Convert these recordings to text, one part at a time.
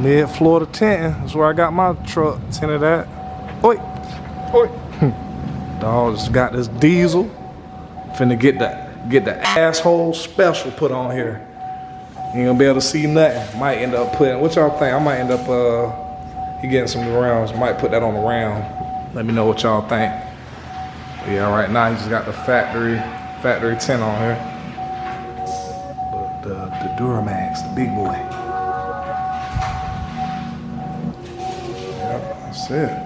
Mid-Florida tinting. That's where I got my truck tinted at. Oi, oi. Dog just got this diesel. Finna get the asshole special put on here. You ain't gonna be able to see nothing. Might end up putting, what y'all think? I might end up, he getting some new rounds. Might put that on the round. Let me know what y'all think. But yeah, right now he just got the factory tint on here. But the Duramax, the big boy. Yep, that's it.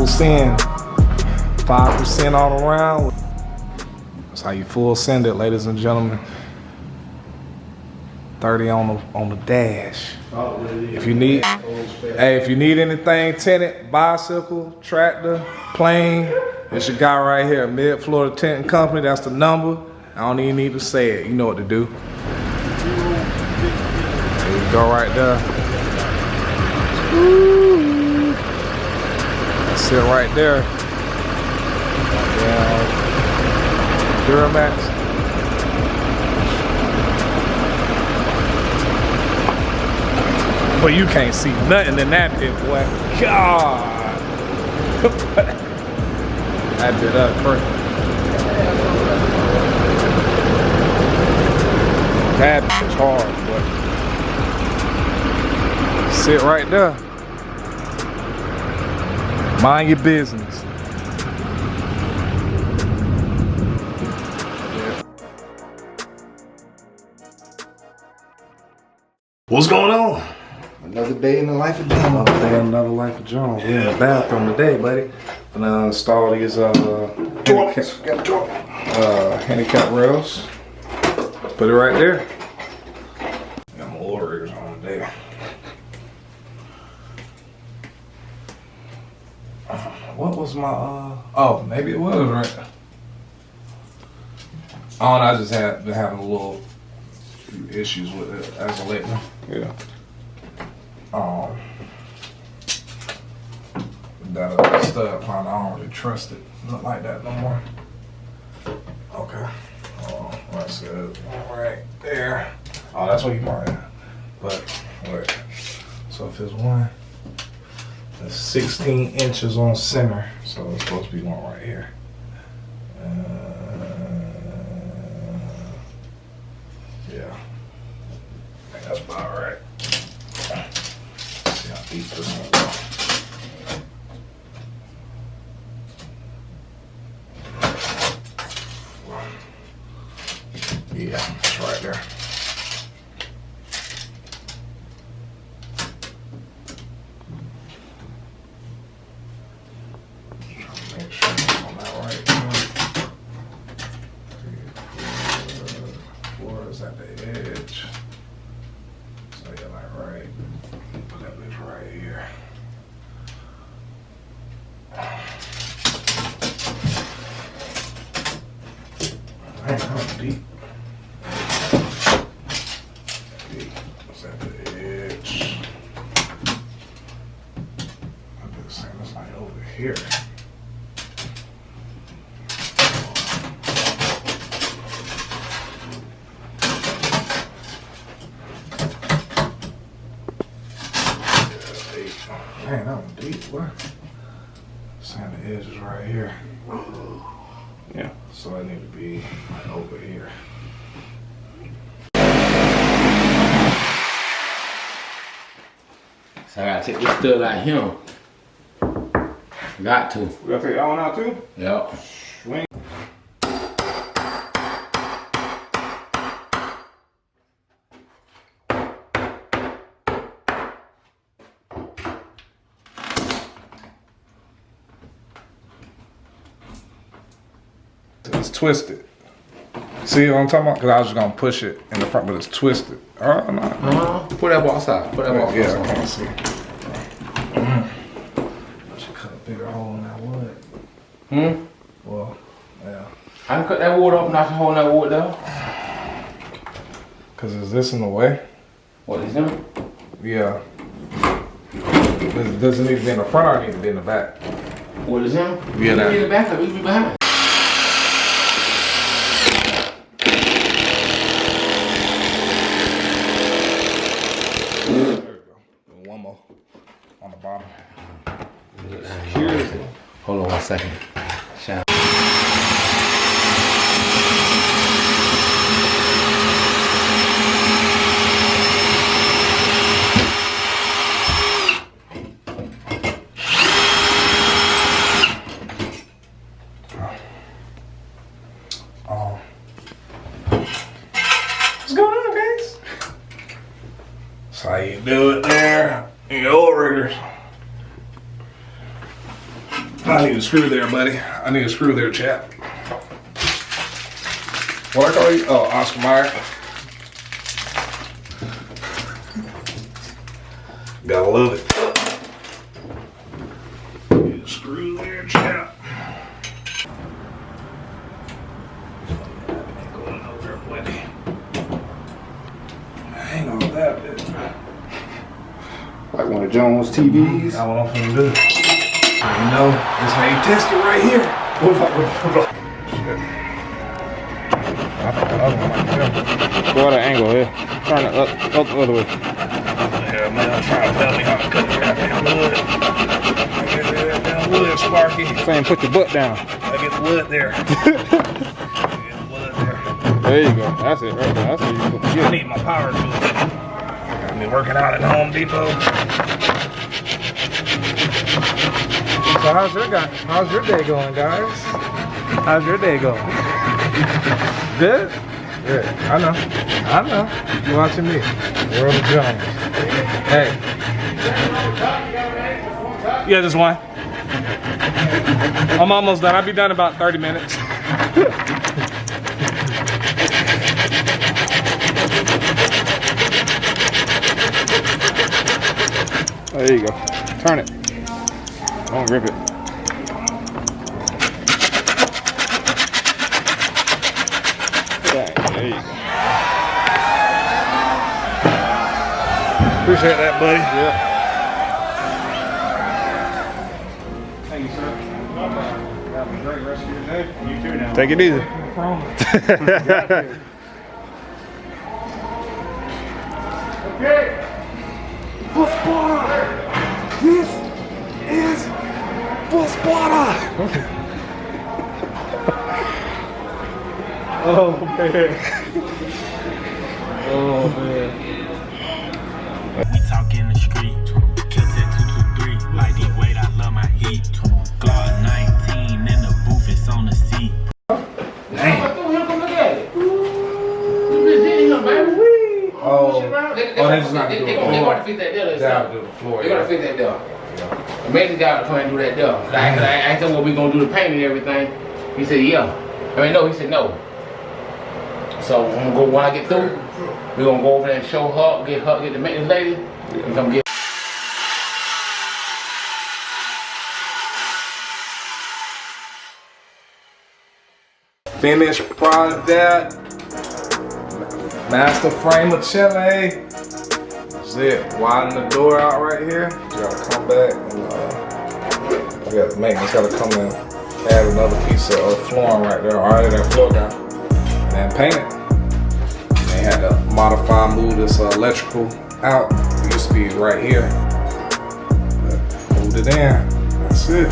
Send 5% all around. That's how you full send it, ladies and gentlemen. 30 on the dash. If you need, hey, if you need anything tinted, bicycle, tractor, plane, it's your guy right here, Mid-Florida Tinting Company. That's the number. I don't even need to say it. You know what to do. There you go, right there. That's it right there. Duramax. But you can't see nothing in that bit, boy. God. That bit up crazy. That bit's hard, boy. Sit right there. Mind your business. What's going on? Another day in the life of John. Another day in another life of John. We're in the bathroom today, buddy. Gonna install these handicap rails. Put it right there. Got my oil riggers on today. What was my oh, maybe it was right. Oh, and I just been having a little issues with it as of lately. Yeah. That stud finder, I don't really trust it. Not like that no more. Okay. Oh, that's good. All right there. Oh, that's what you want. But wait. So if it's one. It's 16 inches on center, so it's supposed to be one right here. Yeah, I think that's about right. Let's see how deep this one goes. Yeah, it's right there. Make sure it's on that right. 4 is at the edge. So yeah, like right. Put that bitch right here. Man, how deep? It's at the edge. I'm just saying it's like over here. Man, that was deep, what? Saying the edge is right here. Yeah. So I need to be like over here. So I gotta take this stud out here. Got to. We gotta take that one out too? Yep. Swing. It's twisted. See what I'm talking about? Because I was just gonna push it in the front, but it's twisted. Oh no. Put that ball aside. Put that ball aside. Yeah, I can't see. I should cut a bigger hole in that wood. Well, yeah. I can cut that wood up, not to hold that wood down. Cause is this in the way? What is him? Yeah. Does it need to be in the front or need to be in the back? What is him? Yeah, that. In the back, we be behind. There we go. One more on the bottom. Hold on 1 second. Shout. What's going on, guys? That's how you do it there in your oil riggers. I need a screw there, buddy. I need a screw there, chap. What I call you? Oh, Oscar Mayer. Gotta love it. Need a screw there, chap. Going over, buddy. Hang on that bit. Like one of Jones TVs. That's what I'm finna do. You know, this how you test it right here. Shit. I thought the other one might be Go at an angle here. Turn it up the other way. Yeah, man, trying to tell me how to cut the goddamn wood. I get that wood, Sparky. Saying put your butt down. I get the wood there. Get the wood there. There you go. That's it right there. That's what you put. I need my power tool. I've been working out at Home Depot. So how's your day going, guys? How's your day going? Good? Good. I know. You watching me. World of Jones. Hey. Yeah, just one. I'm almost done. I'll be done in about 30 minutes. There you go. Turn it. Don't rip it. There you go. Appreciate that, buddy. Yeah. Thank you, sir. Have a great rest of your day. You too now. Take it easy. Okay. Full spotter. This is full spotter. Oh man. Oh man. We talk in the street, kill that 223, like the weight, I love my heat. Glock 19 in the booth, it's on the seat. They just not do the floor. They gotta fit that deal. They have to do the floor. They gotta fit that deal. The maintenance guy was trying to do that deal. I asked him, well, we gonna do the paint and everything. He said, yeah. I mean, no, he said no. So I'm gonna go, when I get through, we're gonna go over there and show her, get the maintenance lady, and come get Finished product. Master frame of Chile. That's it. Widen the door out right here. You gotta come back and we got the maintenance gotta come in, add another piece of flooring right there. Alright, that floor down. And then paint it. They had to modify, move this electrical out. It used to be right here. But moved it in. That's it.